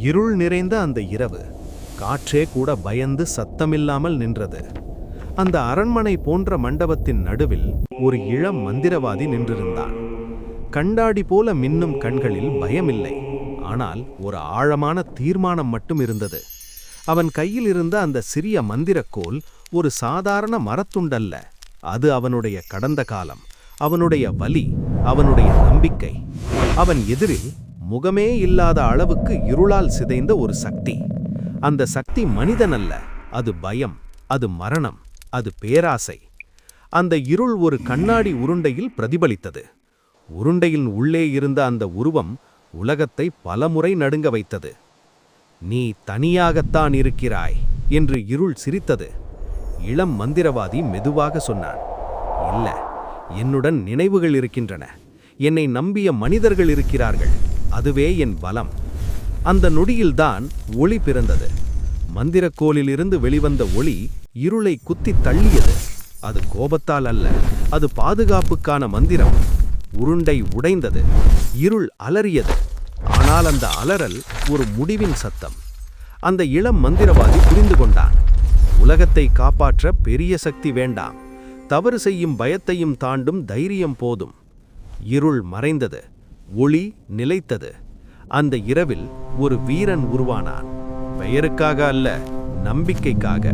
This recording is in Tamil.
இருள் நிறைந்த அந்த இரவு காற்றே கூட பயந்து சத்தமில்லாமல் நின்றது. அந்த அரண்மனை போன்ற மண்டபத்தின் நடுவில் ஒரு இளம் மந்திரவாதி நின்றிருந்தான். கண்ணாடி போல மின்னும் கண்களில் பயமில்லை, ஆனால் ஒரு ஆழமான தீர்மானம் மட்டும் இருந்தது. அவன் கையில் இருந்த அந்த சிறிய மந்திரக்கோல் ஒரு சாதாரண மரத்துண்டல்ல. அது அவனுடைய கடந்த காலம், அவனுடைய வலி, அவனுடைய நம்பிக்கை. அவன் எதிரில் முகமே இல்லாத அளவுக்கு இருளால் சிதைந்த ஒரு சக்தி. அந்த சக்தி மனிதனல்ல, அது பயம், அது மரணம், அது பேராசை. அந்த இருள் ஒரு கண்ணாடி உருண்டையில் பிரதிபலித்தது. உருண்டையின் உள்ளே இருந்த அந்த உருவம் உலகத்தை பலமுறை நடுங்க வைத்தது. "நீ தனியாகத்தான் இருக்கிறாய்" என்று இருள் சிரித்தது. இளம் மந்திரவாதி மெதுவாக சொன்னான், "இல்ல, என்னுடன் நினைவுகள் இருக்கின்றன. என்னை நம்பிய மனிதர்கள் இருக்கிறார்கள். அதுவே என் பலம்." அந்த நொடியில்தான் ஒளி பிறந்தது. மந்திரக்கோலிலிருந்து வெளிவந்த ஒளி இருளை குத்தி தள்ளியது. அது கோபத்தால் அல்ல, அது பாதுகாப்புக்கான மந்திரம். உருண்டை உடைந்தது, இருள் அலறியது. ஆனால் அந்த அலறல் ஒரு முடிவின் சத்தம். அந்த இளம் மந்திரவாதி புரிந்து கொண்டான், உலகத்தை காப்பாற்ற பெரிய சக்தி வேண்டாம், தவறு செய்யும் பயத்தையும் தாண்டும் தைரியம் போதும். இருள் மறைந்தது, ஒளி நிலைத்தது. அந்த இரவில் ஒரு வீரன் உருவானான். பெயருக்காக அல்ல, நம்பிக்கைக்காக.